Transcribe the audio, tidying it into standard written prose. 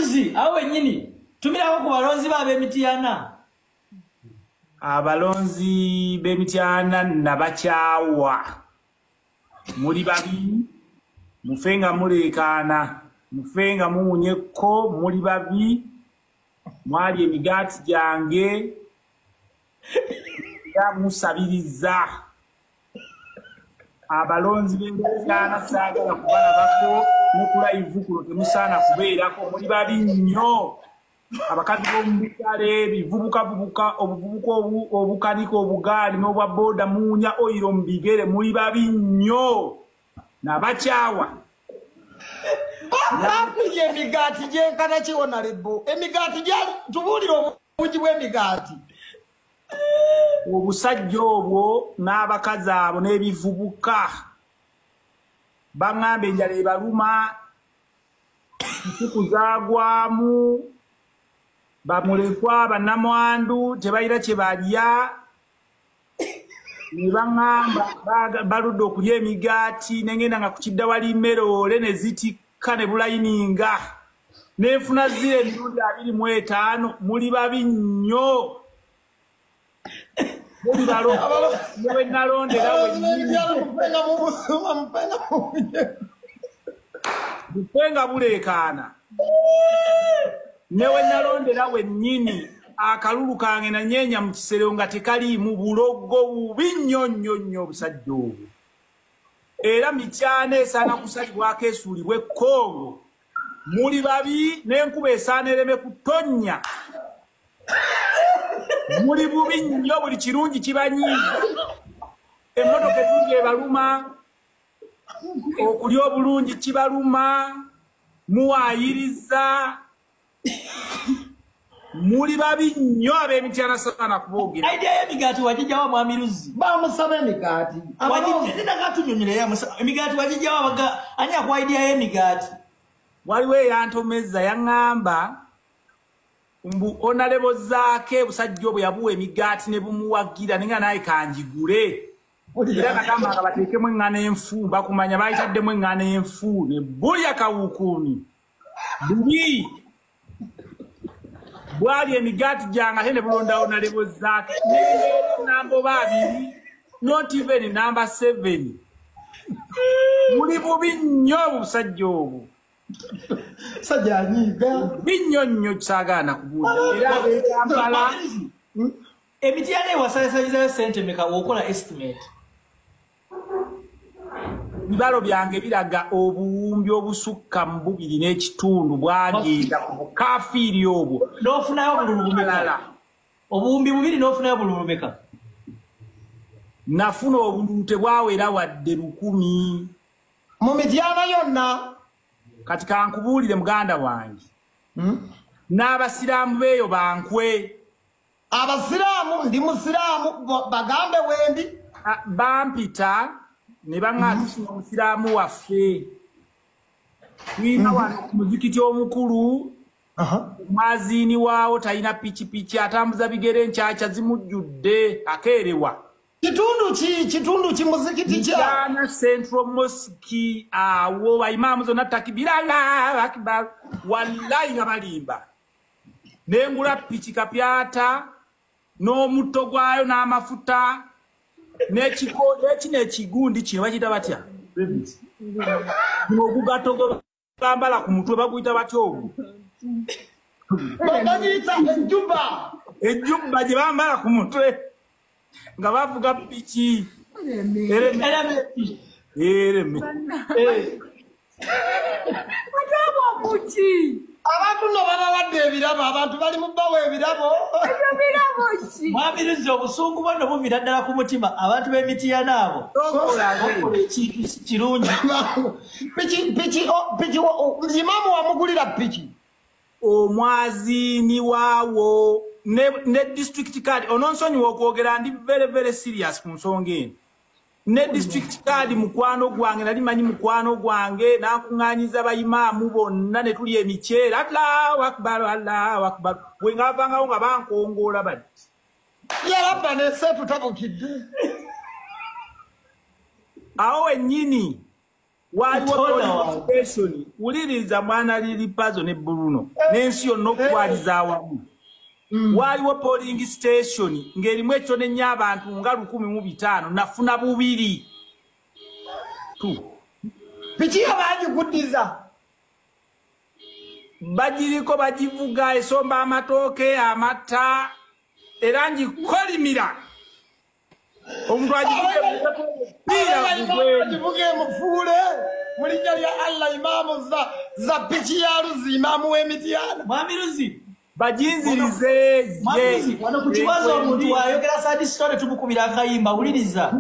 Mwamiruzi awe nyini tumira ko balonzi babe mitiyana abalonzi b'emityana nabakyawa muri babi mufenga mulekana mufenga munyeko muri babi mwali emigati jange ya musabiriza abalonzi b'emityana sagala kubala bako nokula ivukulo temusana kubeerako muri babi nnyo abakazi b'omubitale bivubuka obuvubuka obukaniko obugaali n'obwa boda munya oyiro mbigere muri babi nnyo nabakyawa Akulye emigati gyenkana kiwona lebo emigati gya tubulira obugi bw'emigati obusajja obwo n'abakazi abo n'ebivubuka baŋŋamba enjala ebaluma nsuku zaagwamu bamulekwa bannamwandu tebalina kye balya ne baŋŋamba baludde okulya emigaati nengenda nga ku kidda wali mmeroole ne zitikka ne bulayininga nenfuna zira emirundi 25 muli babi nnyo newe nalondera bufenga buleekaana newe nalondera wennyini akalulu kange nanyeenya mu kisero nga tekaliimu bulogo bubi nnyo nnyo nnyo obusajja obwo era mityana esaana kusalibwako esuulibwa ekkongo muli babi n'enkuba esaana ereme kutonnya muli bubi nnyo buli kirungi kibanyiiza emmotoka etungi ebaluma okulya obulungi kibaluma muwaayiriza muri babi nnyo ab'emityana saana kuboogera idea y'emigaati wagijawa Mwamiruzi bamusaba emigati wagitina katunyonyera ya emigaati wagijawa anya kwa idea y'emigaati waliwo eyantomeza yaŋŋamba mbu onalebo zaake busajja obwe yabuwa emigaati ne bumuwagira nenga naye kanjigule era kagamba nga bateekemu eŋŋana enfu bakumanya bayitaddemu eŋŋana enfu ne bulya kawukuuni bubi bwali emigaati janga ate ne bulondawo nalebo zaake namba oba abiri not even number 7 muli bubi nnyo obusajja obwo sajja anyiga binnyo nnyo kisaagaana kubuulira era ab'Ekampala emityana ewasalizayo sente meka wokola estimate bibalo byange biraga obuwumbi obusukka mu 2.5 bwagenda ku bukafiiri obwo n'ofunayo bululu meka obuwumbi 2 n'ofunayo bululu meka nafuna obululu tebwawera wadde 100 mu mityana yonna kati kankubuulire muganda wange n'abasiraamu beeyo bankwe abasiraamu ndi musiraamu bagambe wendi bampita ne baŋŋaatufuna omusiraamu waffe twina wano ku muzikiti omukulu omwaziini waawo talina pikipiki atambuza bigere nkyakya zimujjudde akeerewa kitundu ki muzikiti kyana Central Mosque awo baimaamu zonna takibira Allahu Akbar wallahi nga balimba nengula piki kapyata n'omutto gwayo n'amafuta n'ekigundi kino bakiyita batya ogugato gwe bambala ku mutwe baguyita batya ogwo ejjubba gye bambala ku mutwe nga bavuga piki ereme abantu no babawadde ebirabo abantu bali mu bbawo ebirabo Mwamiruzi obusungu bwonna buvira ddala ku mutima abantu b'emityana abo ekintu kirungi piki imaamu wamugulira piki omwaziini waawo ne district card ononsonyiwa okwogera ndi very very serious ku nsonga eno ne district card mukwano gwange nali manyi mukwano gwange nakuŋŋaanyiza bayimaamu bonna ne tuli emiceera Allahu Akbar Allahu Akbar bwe ngaavangawo nga bankongoola bati yarabba neseetu tabukidde awo wennyini waliwo polling station uliriza mwana lili pazo ne Bruno n'ensi yonna okwaliza awamu waliwo polling station ng'erimu ekitone nnyo abantu nga 1,500 nafuna 2 biki abagikuddiza bagiriko bagivuga esomba amatooke amata era ngikolimira omuntu agivuge mufuule mu linnya lya Allah imamu za piki ya Luzi imamu w'Emityana Mwami Luzi bajinzirize Mwami wano ku kibazo omuntu ayogera sadi story tumukubira akayimba uliriza